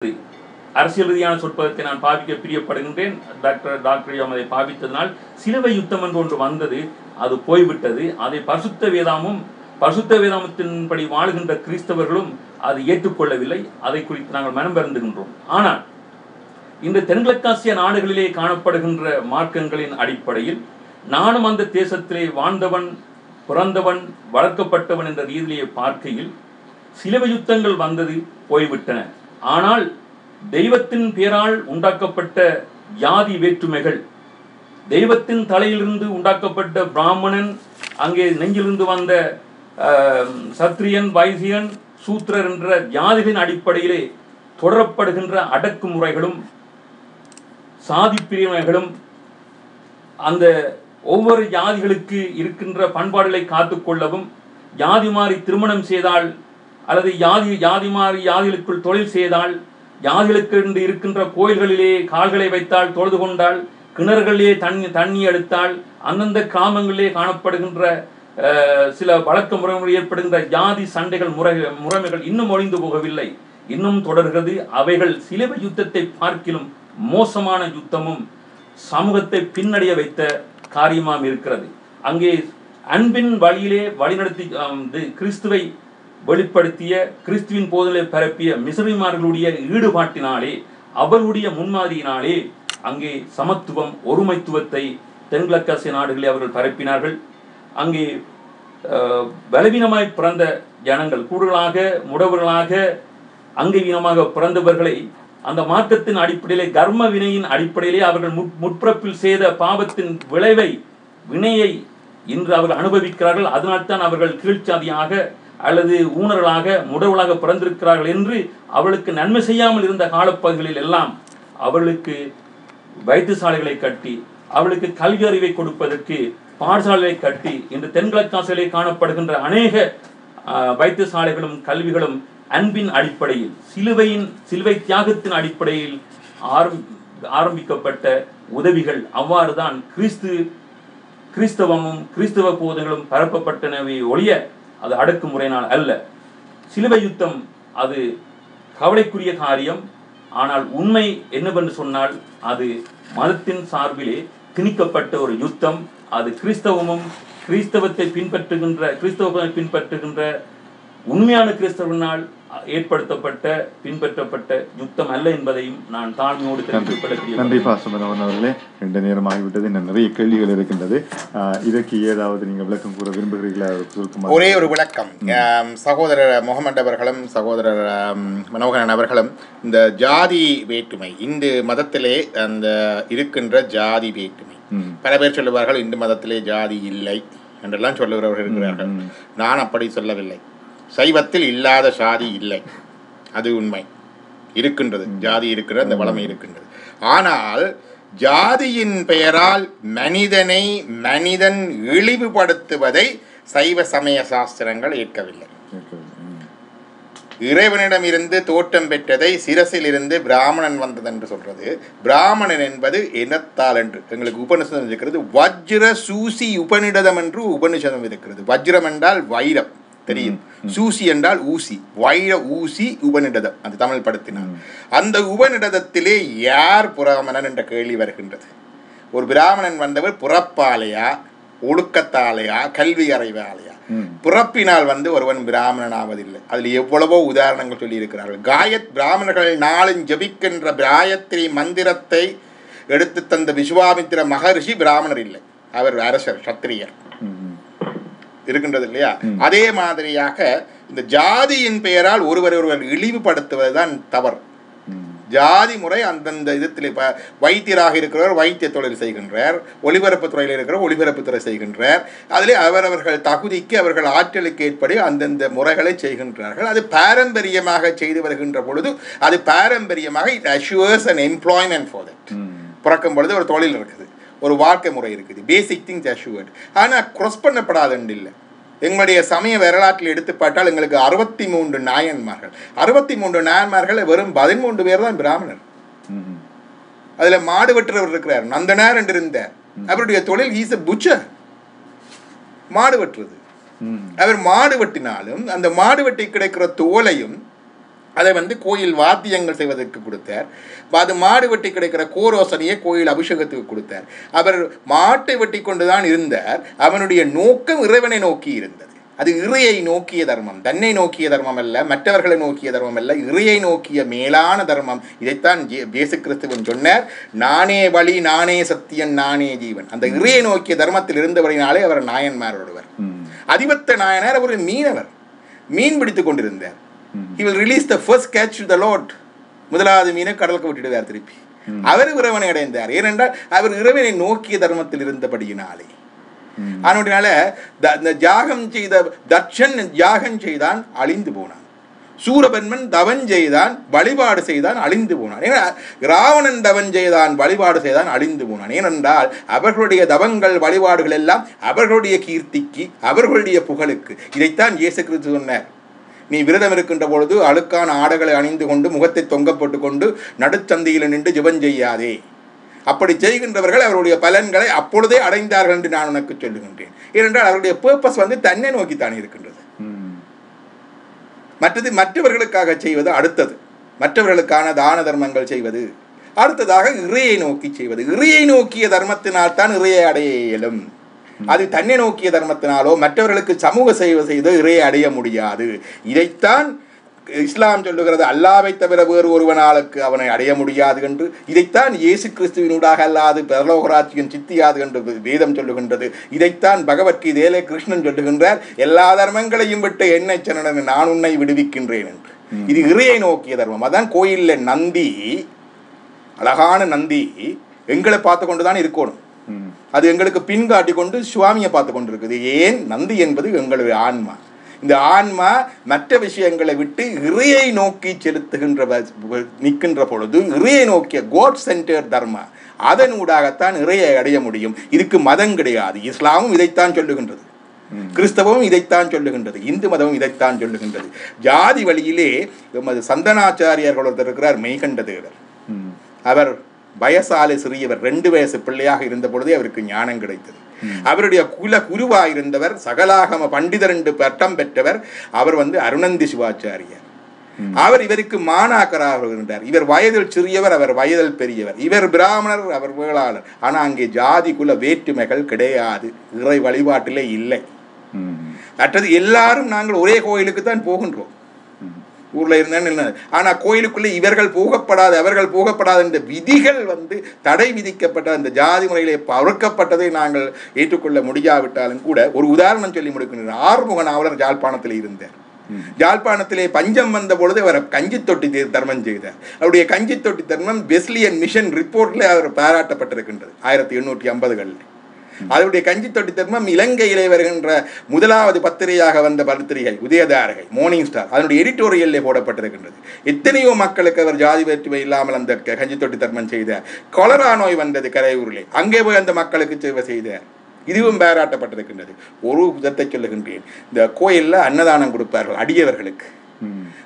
அரசியல் ரீதியான சொற்பதத்தை நான் பாவிக்க பிரியப்படுகின்றேன். டாக்டர் அதை பாவித்ததனால் சிலுவை யுத்தம் என்று ஒன்று வந்தது, அது போய்விட்டது. அதை பரிசுத்த வேதாமத்தின்படி வாழுகின்ற கிறிஸ்தவர்களும் அதை ஏற்றுக்கொள்ளவில்லை. அதை குறித்து நாங்கள் மனம் வருந்துகின்றோம். ஆனால் இந்த தென்கிழக்காசிய நாடுகளிலே காணப்படுகின்ற மார்க்கங்களின் அடிப்படையில் நானும் அந்த தேசத்திலே வாழ்ந்தவன், பிறந்தவன், வளர்க்கப்பட்டவன் என்ற ரீதியிலே பார்க்கையில் சிலுவை யுத்தங்கள் வந்தது, போய்விட்டன. ஆனால் தெய்வத்தின் பேரால் உண்டாக்கப்பட்ட ஜாதி வேற்றுமைகள், தெய்வத்தின் தலையிலிருந்து உண்டாக்கப்பட்ட பிராமணன், அங்கே நெஞ்சிலிருந்து வந்த சத்திரியன், வைசியன், சூத்திரர் என்ற ஜாதிகளின் அடிப்படையிலே தொடரப்படுகின்ற அடக்குமுறைகளும் சாதி பிரிவினைகளும், அந்த ஒவ்வொரு ஜாதிகளுக்கு இருக்கின்ற பண்பாடுகளை காத்துக்கொள்ளவும், ஜாதி மாறி திருமணம் செய்தால் அல்லது ஜாதி மாறி ஜாதிகளுக்குள் தொழில் செய்தால், ஜாதிகளுக்கு இருக்கின்ற கோயில்களிலே கால்களை வைத்தால், தொழுது கொண்டால், கிணறுகளிலே தண்ணி எடுத்தால், அந்தந்த கிராமங்களிலே காணப்படுகின்ற சில வழக்க முறைகள் ஏற்படுகின்ற ஜாதி சண்டைகள், முறைமைகள் இன்னும் ஒழிந்து போகவில்லை, இன்னும் தொடர்கிறது. அவைகள் சிலுவை யுத்தத்தை பார்க்கிலும் மோசமான யுத்தமும் சமூகத்தை பின்னடைய வைத்த காரியமாம் இருக்கிறது. அங்கே அன்பின் வழியிலே வழிநடத்தி கிறிஸ்துவை வெளிப்படுத்திய, கிறிஸ்துவின் போதலை பரப்பிய மிஷனரிமார்களுடைய ஈடுபாட்டினாலே, அவர்களுடைய முன்மாதிரியினாலே அங்கே சமத்துவம், ஒருமைத்துவத்தை தென்கிழக்காசிய நாடுகளில் அவர்கள் பரப்பினார்கள். அங்கே பலவீனமாய் பிறந்த ஜனங்கள், கூடுதலாக முடவர்களாக அங்கவீனமாக பிறந்தவர்களை அந்த மார்க்கத்தின் அடிப்படையிலே, கர்ம வினையின் அடிப்படையிலே அவர்கள் முற்பிறப்பில் செய்த பாவத்தின் வினையை இன்று அவர்கள் அனுபவிக்கிறார்கள். அதனால்தான் அவர்கள் கீழ்ச்சாதியாக அல்லது ஊனர்களாக, முடவர்களாக பிறந்திருக்கிறார்கள் என்று அவர்களுக்கு நன்மை செய்யாமல் இருந்த காலப்பகுதிகளில் எல்லாம் அவர்களுக்கு வைத்தியசாலைகளை கட்டி, அவர்களுக்கு கல்வி அறிவை கொடுப்பதற்கு பாடசாலைகளை கட்டி, இன்று தென்கிழக்காசிலே காணப்படுகின்ற அநேக வைத்தியசாலைகளும் கல்விகளும் அன்பின் அடிப்படையில், சிலுவை தியாகத்தின் அடிப்படையில் ஆரம்பிக்கப்பட்ட உதவிகள். அவ்வாறுதான் கிறிஸ்தவமும் கிறிஸ்தவ போதங்களும் பரப்பப்பட்டனவே ஒழிய அது அடக்குமுறையினால் அல்ல. சிலுவை யுத்தம் அது கவலைக்குரிய காரியம். ஆனால் உண்மை என்னவென்று சொன்னால், அது மதத்தின் சார்பிலே திணிக்கப்பட்ட ஒரு யுத்தம். அது கிறிஸ்தவத்தை பின்பற்றுகின்ற உண்மையான கிறிஸ்தவனால் ஏற்படுத்தப்பட்ட, பின்பற்றப்பட்ட யுத்தம் அல்ல என்பதையும் நான் தாழ்மையோடு தெரிவித்துக். நன்றி பாசமன் அவர்களே. 2 நேரம் ஆகிவிட்டது, இன்னும் நிறைய கேள்விகள் இருக்கின்றது. இதற்கு ஏதாவது நீங்கள் விளக்கம் கூற விரும்புகிறீர்களா? ஒரே ஒரு விளக்கம். சகோதரர் முகமது அவர்களும் சகோதரர் மனோகரன் அவர்களும் இந்த ஜாதி வேற்றுமை, இந்து மதத்திலே அந்த இருக்கின்ற ஜாதி வேற்றுமை, பல பேர் சொல்லுவார்கள் இந்து மதத்திலே ஜாதி இல்லை என்றெல்லாம் சொல்லுகிறவர்கள் இருக்கிறார்கள். நான் அப்படி சொல்லவில்லை. சைவத்தில் இல்லாத சாதி இல்லை, அது உண்மை. இருக்கின்றது, ஜாதி இருக்கிறது, அந்த வளமை இருக்கின்றது. ஆனால் ஜாதியின் பெயரால் மனிதன் இழிவுபடுத்துவதை சைவ சமய சாஸ்திரங்கள் ஏற்கவில்லை. இறைவனிடம் இருந்து தோற்றம் பெற்றதை சிரசில் இருந்து பிராமணன் வந்தது என்று சொல்றது. பிராமணன் என்பது இனத்தால் என்று எங்களுக்கு உபனிஷதம் இருக்கிறது. வஜ்ர சூசி உபநிடதம் என்று உபனிஷதம் இருக்கிறது. வஜ்ரம் என்றால் வைரம், தெரியும். சூசி என்றால் ஊசி, வைர ஊசி உபநிடதம், அது தமிழ் படுத்தினார். அந்த உபநிடதத்திலே யார் பிராமணன் என்ற கேள்வி வருகின்றது. ஒரு பிராமணன் வந்தவர் புறப்பாலையா, ஒழுக்கத்தாலையா, கல்வி அறிவாலையா? பிறப்பினால் ஒருவன் பிராமணன் ஆவதில்லை. அதில் எவ்வளவோ உதாரணங்கள் சொல்லி இருக்கிறார்கள். பிராமணர்கள் நாளும் ஜபிக்கின்ற காயத்ரி மந்திரத்தை எடுத்து தந்த விஸ்வாமித்திர மகரிஷி பிராமணர் இல்லை, அவர் அரசர், சத்திரியர் இருக்கின்றது இல்லையா? அதே மாதிரியாக இந்த ஜாதியின் பெயரால் ஒருவர் இழிவுபடுத்துவதுதான் தவறு. ஜாதி முறை அந்தந்த விதத்தில் வைத்தியராக இருக்கிறவர் வைத்திய தொழில் செய்கின்றார், ஒளிபரப்பு துறையில் இருக்கிறவர் ஒளிபரப்பு துறை செய்கின்றார். அதிலே அவரவர்கள் தகுதிக்கு, அவர்கள் ஆற்றலுக்கு ஏற்படி அந்தந்த முறைகளை செய்கின்றார்கள். அது பாரம்பரியமாக செய்து வருகின்ற பொழுது அது பாரம்பரியமாக it assures an employment for that. பிறக்கும் பொழுது ஒரு தொழில் இருக்குது, ஒரு வாழ்க்கை முறை இருக்குது, பேசிக் திங்ஸ் அஷ்யூர்ட். ஆனால் க்ராஸ் பண்ணப்படாதுன்னு இல்லை. எங்களுடைய சமய வரலாற்றில் எடுத்து பார்த்தால் எங்களுக்கு 63 நாயன்மார்கள், 63 நாயன்மார்கள் வெறும் 13 பேர் தான் பிராமணர். அதில் மாடு வெட்டுறவர் இருக்கிறார், நந்தனார் என்று இருந்தார். அவருடைய தொழில் ஈஸ் எ புச்சர், மாடு வெட்டுறது. அவர் மாடு வெட்டினாலும் அந்த மாடு வெட்டி கிடைக்கிற தோலையும் அதை வந்து கோயில் வாத்தியங்கள் செய்வதற்கு கொடுத்தார். அது மாடு வெட்டி கிடைக்கிற கோரோசனையை கோயில் அபிஷேகத்துக்கு கொடுத்தார். அவர் மாட்டை வெட்டி கொண்டுதான் இருந்தார். அவனுடைய நோக்கம் இறைவனை நோக்கி இருந்தது. அது இறையை நோக்கிய தர்மம், தன்னை நோக்கிய தர்மம் அல்ல, மற்றவர்களை நோக்கிய தர்மம் அல்ல, இறையை நோக்கிய மேலான தர்மம். இதைத்தான் இயேசு கிறிஸ்துவன் சொன்னார், நானே வழி, நானே சத்தியன், நானே ஜீவன். அந்த இறையை நோக்கிய தர்மத்தில் இருந்தவரினாலே அவர் நாயன்மார் ஒருவர். அதிபத்த நாயனார் ஒரு மீனவர், மீன் பிடித்துக் கொண்டிருந்தார். He will release the first catch to the Lord. முதலாவது மீனை கடலுக்கு விட்டுடுவார் திருப்பி. அவர் இறைவனை அடைந்தார். ஏனென்றால் அவர் இறைவனை நோக்கிய தர்மத்தில் இருந்தபடியினாலே. அதனால யாகம் செய்த தட்சன் யாகம் செய்தான், அழிந்து போனான். சூரபன்மன் தவன் செய்தான், வழிபாடு செய்தான், அழிந்து போனான். ஏன்னா ராவணன் தவன் செய்தான், வழிபாடு செய்தான், அழிந்து போனான். ஏனென்றால் அவர்களுடைய தவங்கள் வழிபாடுகள் எல்லாம் அவர்களுடைய கீர்த்திக்கு, அவர்களுடைய புகழுக்கு. இதைத்தான் இயேசு கிறிஸ்து சொன்னார், நீ விரதம் இருக்கின்ற பொழுது அழுக்கான ஆடைகளை அணிந்து கொண்டு முகத்தை தொங்கப்பட்டு கொண்டு நடுச்சந்தையில் நின்று ஜெபம் செய்யாதே. அப்படி செய்கின்றவர்கள் அவருடைய பலன்களை அப்பொழுதே அடைந்தார்கள் என்று நான் உனக்கு சொல்லுகின்றேன். ஏனென்றால் அவருடைய பர்பஸ் வந்து தன்னை நோக்கித்தான் இருக்கின்றது. மற்றது மற்றவர்களுக்காக செய்வது அடுத்தது, மற்றவர்களுக்கான தான தர்மங்கள் செய்வது அடுத்ததாக, இறையை நோக்கி செய்வது. இறையை நோக்கிய தர்மத்தினால் தான் இறையை அடைய இயலும். அது தன்னை நோக்கிய தர்மத்தினாலோ மற்றவர்களுக்கு சமூக சேவை செய்து இறையை அடைய முடியாது. இதைத்தான் இஸ்லாம் சொல்லுகிறது, அல்லாவை தவிர வேறு ஒருவனாளுக்கு அவனை அடைய முடியாது என்று. இதைத்தான் இயேசு கிறிஸ்துவினூடாக அல்லாது பரலோகராட்சியம் சித்தியாது என்று வேதம் சொல்லுகின்றது. இதைத்தான் பகவத்கீதையிலே கிருஷ்ணன் சொல்லுகின்றார், எல்லா தர்மங்களையும் விட்டு என்னை சரணன், நான் உன்னை விடுவிக்கின்றேன் என்று. இது இறையை நோக்கிய தர்மம். அதான் கோயிலில் நந்தி, அழகான நந்தி எங்களை பார்த்து கொண்டுதான் இருக்கணும். அது எங்களுக்கு பின்காட்டி கொண்டு சுவாமியை பார்த்து கொண்டு இருக்குது. ஏன்? நந்தி என்பது எங்களுடைய ஆன்மா. இந்த ஆன்மா மற்ற விஷயங்களை விட்டு இறையை நோக்கி செலுத்துகின்ற நிற்கின்ற பொழுது, இறையை நோக்கிய கோட் சென்டர் தர்மா, அதனூடாகத்தான் இறையை அடைய முடியும். இதுக்கு மதம் கிடையாது. இஸ்லாமும் இதைத்தான் சொல்லுகின்றது, கிறிஸ்தவமும் இதைத்தான் சொல்லுகின்றது, இந்து மதமும் இதைத்தான் சொல்லுகின்றது. ஜாதி வழியிலே எமது சந்தனாச்சாரியர்கள் ஒருத்தர் இருக்கிறார், மெய்கண்ட தேவர். அவர் வயசாலை சிறியவர், 2 வயசு பிள்ளையாக இருந்த பொழுதே அவருக்கு ஞானம் கிடைத்தது. அவருடைய குல குருவாயிருந்தவர் சகலாகம பண்டிதர் என்று பட்டம் பெற்றவர். அவர் வந்து அருணந்தி சிவாச்சாரியர். அவர் இவருக்கு மாணாக்கராக இருந்தார். இவர் வயதில் சிறியவர், அவர் வயதில் பெரியவர். இவர் பிராமணர், அவர் வேளாளர். ஆனால் அங்கே ஜாதி குல வேற்றுமைகள் கிடையாது, இறை வழிபாட்டிலே இல்லை. மற்றது எல்லாரும் நாங்கள் ஒரே கோயிலுக்கு தான் போகின்றோம். ஊரில் இருந்தேன்னு. ஆனால் கோயிலுக்குள்ளே இவர்கள் போகப்படாது, அவர்கள் போகப்படாது என்ற விதிகள் வந்து தடை விதிக்கப்பட்ட அந்த ஜாதி முறையிலே பறக்கப்பட்டதை நாங்கள் ஏற்றுக்கொள்ள முடியாவிட்டாலும் கூட, ஒரு உதாரணம் சொல்லி முடிக்கின்றனர். ஆறுமுக நாவலர் யாழ்ப்பாணத்தில் இருந்தார். யாழ்ப்பாணத்திலே பஞ்சம் வந்த பொழுது அவர் கஞ்சி தொட்டி தர்மம் செய்தார். அவருடைய கஞ்சி தொட்டி தர்மம் வெஸ்லியன் மிஷன் ரிப்போர்ட்ல அவர் பாராட்டப்பட்டிருக்கின்றது 1850களில். அவருடைய கஞ்சி தொட்டி தர்மம் இலங்கையிலே வருகின்ற முதலாவது பத்திரிகையாக வந்த பத்திரிகை உதயதாரகை, மார்னிங் ஸ்டார், அதனுடைய எடிட்டோரியல்லே போடப்பட்டிருக்கின்றது. எத்தனையோ மக்களுக்கு அவர் ஜாதி வேற்றுமை இல்லாமல் அந்த கஞ்சி தொட்டி தர்மம் செய்தார். கொலரா நோய் வந்தது கரையூரிலே, அங்கே போய் அந்த மக்களுக்கு சேவை செய்தார். இதுவும் பாராட்டப்பட்டிருக்கின்றது. ஒரு விதத்தை சொல்லுகின்றேன், இந்த கோயிலில் அன்னதானம் கொடுப்பார்கள் அடியவர்களுக்கு.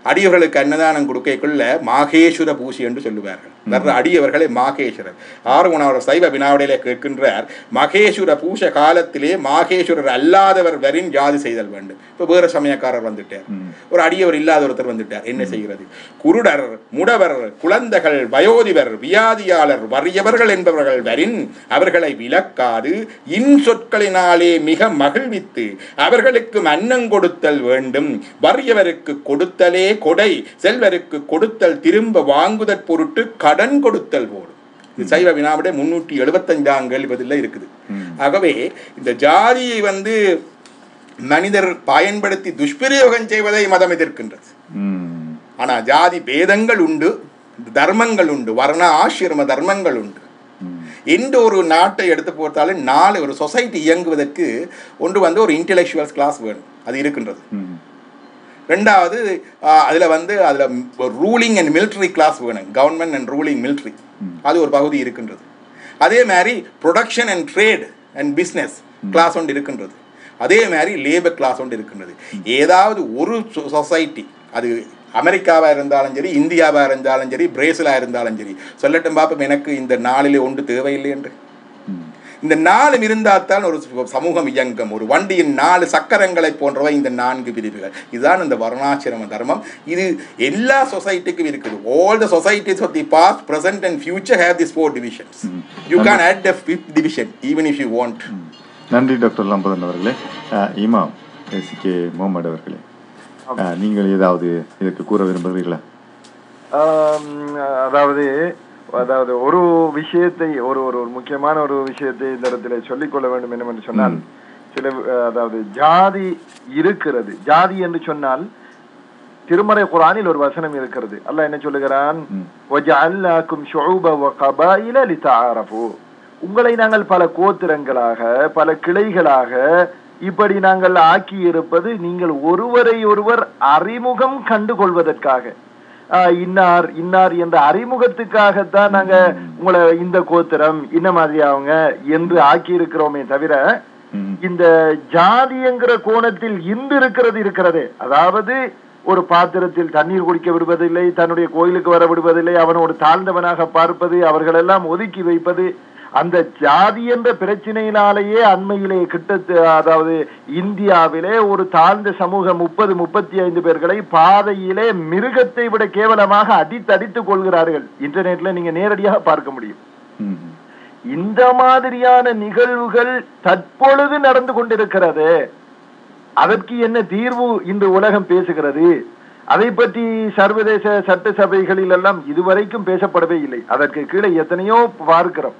அடியவர்களுக்கு அன்னதானம் கொடுக்கக்குள்ள மாகேஸ்வர பூசி என்று சொல்லுவார்கள். வர்ற அடியவர்களை மாகேஸ்வரர். ஆறுமுகனார் சைவ வினாவிடையிலே கேட்கின்றார், மகேஸ்வர பூச காலத்திலே மாகேஸ்வரர் அல்லாதவர் வரின் ஜாதி செய்தல் வேண்டும். இப்போ வேறு சமயக்காரர் வந்துட்டார், ஒரு அடியவர் இல்லாத ஒருத்தர் வந்துட்டார், என்ன செய்கிறது? குருடர், முடவர், குழந்தைகள், வயோதிபர், வியாதியாளர், வறியவர்கள் என்பவர்கள் வரின் அவர்களை விலக்காது இன்சொற்களினாலே மிக மகிழ்வித்து அவர்களுக்கு அன்னம் கொடுத்தல் வேண்டும். வறியவருக்கு கொடுத்தலே கொடை, செல்வருக்கு கொடுத்தல் திரும்ப வாங்குதற் பொருட்டு கடன் கொடுத்தல் போடும். இது சைவ வினாவிட 375ஆம் கேள்வியில் இருக்குது. ஆகவே இந்த ஜாதியை வந்து மனிதர் பயன்படுத்தி துஷ்பிரயோகம் செய்வதை மதம் எதிர்க்கின்றது. ஆனா ஜாதி பேதங்கள் உண்டு, தர்மங்கள் உண்டு, வர்ண ஆசிரம தர்மங்கள் உண்டு. எந்த ஒரு நாட்டை எடுத்து போட்டாலும் 4 ஒரு சொசைட்டி இயங்குவதற்கு ஒன்று வந்து ஒரு இன்டெலெக்சுவல்ஸ் கிளாஸ் வேணும், அது இருக்கின்றது. ரெண்டாவது அதில் ரூலிங் அண்ட் மிலிட்ரி கிளாஸ் வேணும், கவர்மெண்ட் அண்ட் ரூலிங் மிலிட்ரி, அது ஒரு பகுதி இருக்கின்றது. அதே மாதிரி production and trade and business class ஒன்று இருக்கின்றது. அதே மாதிரி லேபர் கிளாஸ் ஒன்று இருக்கின்றது. ஏதாவது ஒரு சொசைட்டி, அது அமெரிக்காவாக இருந்தாலும் சரி, இந்தியாவாக இருந்தாலும் சரி, பிரேசிலாக இருந்தாலும் சரி, சொல்லட்டும் பார்ப்போம், எனக்கு இந்த நாளிலே ஒன்று தேவையில்லை என்று. இந்த 4 இருந்தால்தான் ஒரு சமூகம் இயங்கும். ஒரு வண்டியின் 4 சக்கரங்களை போன்றவை இந்த 4 பிரிவுகள். இதுதான் இந்த வர்ணாசிரம தர்மம். இது எல்லா சொசைட்டிக்கும் இருக்குது. All the societies of the past, present and future have these 4 divisions. You can add the 5th division even if you want. நன்றி டாக்டர் லம்பதன் அவர்களே. இமாம் எஸ்கே முகமது அவர்களே, நீங்கள் ஏதாவது இதற்கு கூற விரும்புகிறீர்களா? அதாவது ஒரு விஷயத்தை ஒரு முக்கியமான ஒரு விஷயத்தை இந்த இடத்துல சொல்லிக்கொள்ள வேண்டும் என்னவென்று சொன்னால், சில அதாவது ஜாதி இருக்கிறது. ஜாதி என்று சொன்னால் திருமறை குர்ஆனில் ஒரு வசனம் இருக்கிறது. அல்லாஹ் என்ன சொல்லுகிறான்? வஜஅல்னாகும் ஷுஊப வ கபாயில லிதஆரஃபு. உங்களை நாங்கள் பல கோத்திரங்களாக பல கிளைகளாக இப்படி நாங்கள் ஆக்கி இருப்பது நீங்கள் ஒருவரை ஒருவர் அறிமுகம் கண்டு கொள்வதற்காக. இன்னார் இன்னார் என்ற அறிமுகத்துக்காகத்தான் நாங்க உங்களை இந்த கோத்திரம் இந்த மாதிரி அவங்க என்று ஆக்கி இருக்கிறோமே தவிர இந்த ஜாதிங்கிற கோணத்தில் இன்று இருக்கிறது. அதாவது ஒரு பாத்திரத்தில் தண்ணீர் குடிக்க விடுவதில்லை, தன்னுடைய கோயிலுக்கு வர விடுவதில்லை, அவனோடு தாழ்ந்தவனாக பார்ப்பது, அவர்களெல்லாம் ஒதுக்கி வைப்பது, அந்த ஜாதி என்ற பிரச்சனையினாலேயே அண்மையிலே அதாவது இந்தியாவிலே ஒரு தாழ்ந்த சமூகம் 30-35 பேர்களை பாதையிலே மிருகத்தை விட கேவலமாக அடித்துக் கொள்கிறார்கள். இன்டர்நெட்ல நீங்க நேரடியாக பார்க்க முடியும். இந்த மாதிரியான நிகழ்வுகள் தற்பொழுது நடந்து கொண்டிருக்கிறது. அதற்கு என்ன தீர்வு இன்று உலகம் பேசுகிறது? அதை பற்றி சர்வதேச சட்டசபைகளில் எல்லாம் இதுவரைக்கும் பேசப்படவே இல்லை. அதற்கு கீழே எத்தனையோ பார்க்கிறோம்.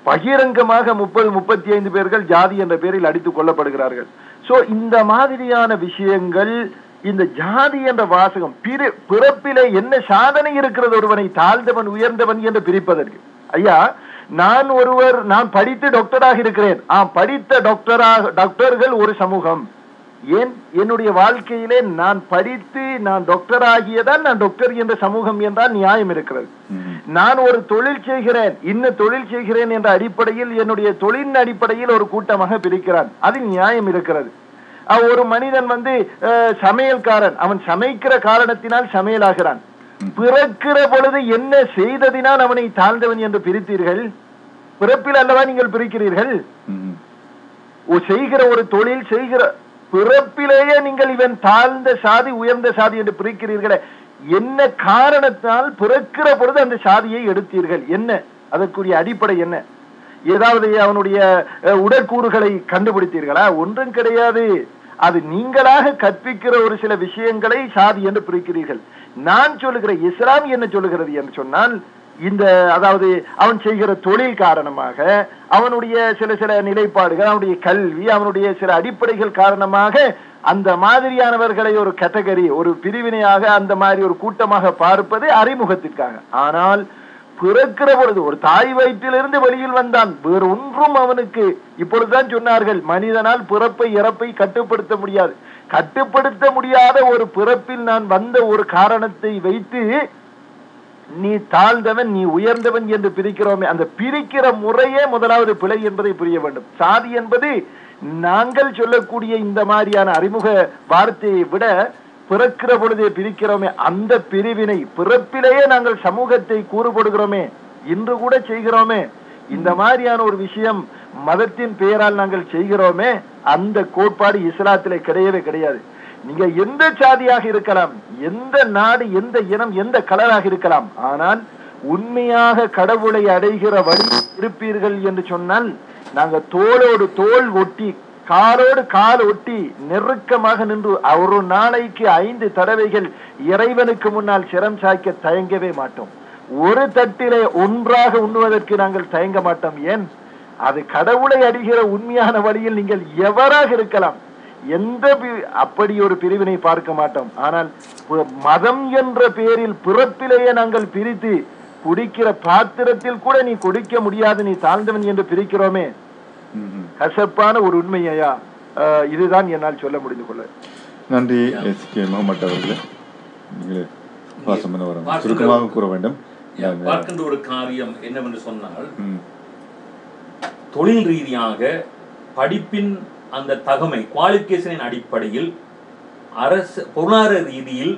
பகிரங்கமாக 30-35 பேர்கள் ஜாதி என்ற பெயரில் அடித்துக் கொள்ளப்படுகிறார்கள். சோ இந்த மாதிரியான விஷயங்கள், இந்த ஜாதி என்ற வாசகம் பிறப்பிலே என்ன சாதனை இருக்கிறது ஒருவனை தாழ்ந்தவன் உயர்ந்தவன் என்று பிரிப்பதற்கு? ஐயா, நான் படித்து டாக்டராக இருக்கிறேன். படித்த டாக்டர்கள் ஒரு சமூகம். ஏன் என்னுடைய வாழ்க்கையிலே நான் படித்து நான் டாக்டர் ஆகியதான் நான் டாக்டர் என்ற சமூகம் என்றால் நியாயம் இருக்கிறது. நான் ஒரு தொழில் செய்கிறேன் என்ற அடிப்படையில் என்னுடைய தொழிலின் அடிப்படையில் ஒரு கூட்டமாக பிரிக்கிறான், அதில் நியாயம் இருக்கிறது. ஒரு மனிதன் சமையல்காரன், அவன் சமைக்கிற காரணத்தினால் சமையலாகிறான். பிறக்கிற பொழுது என்ன செய்ததினால் அவனை தாழ்ந்தவன் என்று பிரித்தீர்கள்? பிறப்பில் அல்லவா நீங்கள் பிரிக்கிறீர்கள்? செய்கிற ஒரு தொழில் செய்கிற பிறப்பிலேயே நீங்கள் இவன் தாழ்ந்த சாதி உயர்ந்த சாதி என்று பிரிக்கிறீர்களே, என்ன காரணத்தால் பிறக்கிற பொழுது அந்த சாதியை எடுத்தீர்கள்? என்ன அதற்குரிய அடிப்படை என்ன? ஏதாவது அவனுடைய உடற்கூறுகளை கண்டுபிடித்தீர்களா? ஒன்றும் கிடையாது. அது நீங்களாக கற்பிக்கிற ஒரு சில விஷயங்களை சாதி என்று பிரிக்கிறீர்கள். நான் சொல்லுகிற இஸ்லாம் என்ன சொல்லுகிறது என்று சொன்னால், அதாவது அவன் செய்கிற தொழில் காரணமாக, அவனுடைய சில நிலைப்பாடுகள், அவனுடைய கல்வி, அவனுடைய சில அடிப்படைகள் காரணமாக அந்த மாதிரியானவர்களை ஒரு கேட்டகரி, ஒரு பிரிவினையாக, அந்த மாதிரி ஒரு கூட்டமாக பார்ப்பது அறிமுகத்திற்காக. ஆனால் பிறக்கிற பொழுது ஒரு தாய் வயிற்றிலிருந்து வெளியில் வந்தான், வேறு ஒன்றும் அவனுக்கு இப்பொழுதுதான் சொன்னார்கள், மனிதனால் பிறப்பை இறப்பை கட்டுப்படுத்த முடியாது. கட்டுப்படுத்த முடியாத ஒரு பிறப்பில் நான் வந்த ஒரு காரணத்தை வைத்து நீ தாழ்ந்தவன் நீ உயர்ந்தவன் என்று பிரிக்கிறோமே, அந்த பிரிக்கிற முறையே முதலாவது பிழை என்பதை புரிய வேண்டும். சாதி என்பது நாங்கள் சொல்லக்கூடிய இந்த மாதிரியான அறிமுக வார்த்தையை விட பிறக்கிற பொழுதே பிரிக்கிறோமே, அந்த பிரிவினை பிறப்பிலேயே நாங்கள் சமூகத்தை கூறுபடுகிறோமே, இன்று கூட செய்கிறோமே. இந்த மாதிரியான ஒரு விஷயம் மதத்தின் பெயரால் நாங்கள் செய்கிறோமே, அந்த கோட்பாடு இஸ்லாத்திலே கிடையவே கிடையாது. நீங்க எந்த சாதியாக இருக்கலாம், எந்த நாடு, எந்த இனம், எந்த கலராக இருக்கலாம், ஆனால் உண்மையாக கடவுளை அடைகிற வழி இருப்பீர்கள் என்று சொன்னால், நாங்க தோளோடு தோள் ஒட்டி காலோடு கால் ஒட்டி நெருக்கமாக நின்று ஒரு நாளைக்கு 5 தடவைகள் இறைவனுக்கு முன்னால் சிரம் சாய்க்க தயங்கவே மாட்டோம். ஒரு தட்டிலே ஒன்றாக உண்ணுவதற்கு நாங்கள் தயங்க மாட்டோம். ஏன்? அது கடவுளை அடைகிற உண்மையான வழியில் நீங்கள் எவராக இருக்கலாம், எந்த அப்படி ஒரு பிரிவினை பார்க்க மாட்டோம். ஆனால் மதம் என்ற பெயரில் பிறப்பிலேயே நாங்கள் பிரித்து குடிக்கிற பாத்திரத்தில் கூட நீ குடிக்க முடியாது, நீ தாழ்ந்தவன் என்று பிரிக்கிறோமே, கசப்பான ஒரு உண்மையா? இதுதான் என்னால் சொல்ல முடிந்து கொள்ள. நன்றி எஸ்கே முகமது அவர்களே. சுருக்கமாக கூற வேண்டும். பார்க்கின்ற ஒரு காரியம் என்னவென்று சொன்னால், தொழில் ரீதியாக படிப்பின் அந்த தகமை குவாலிஃபிகேஷனின் அடிப்படையில் அரசு பொருளாதார ரீதியில்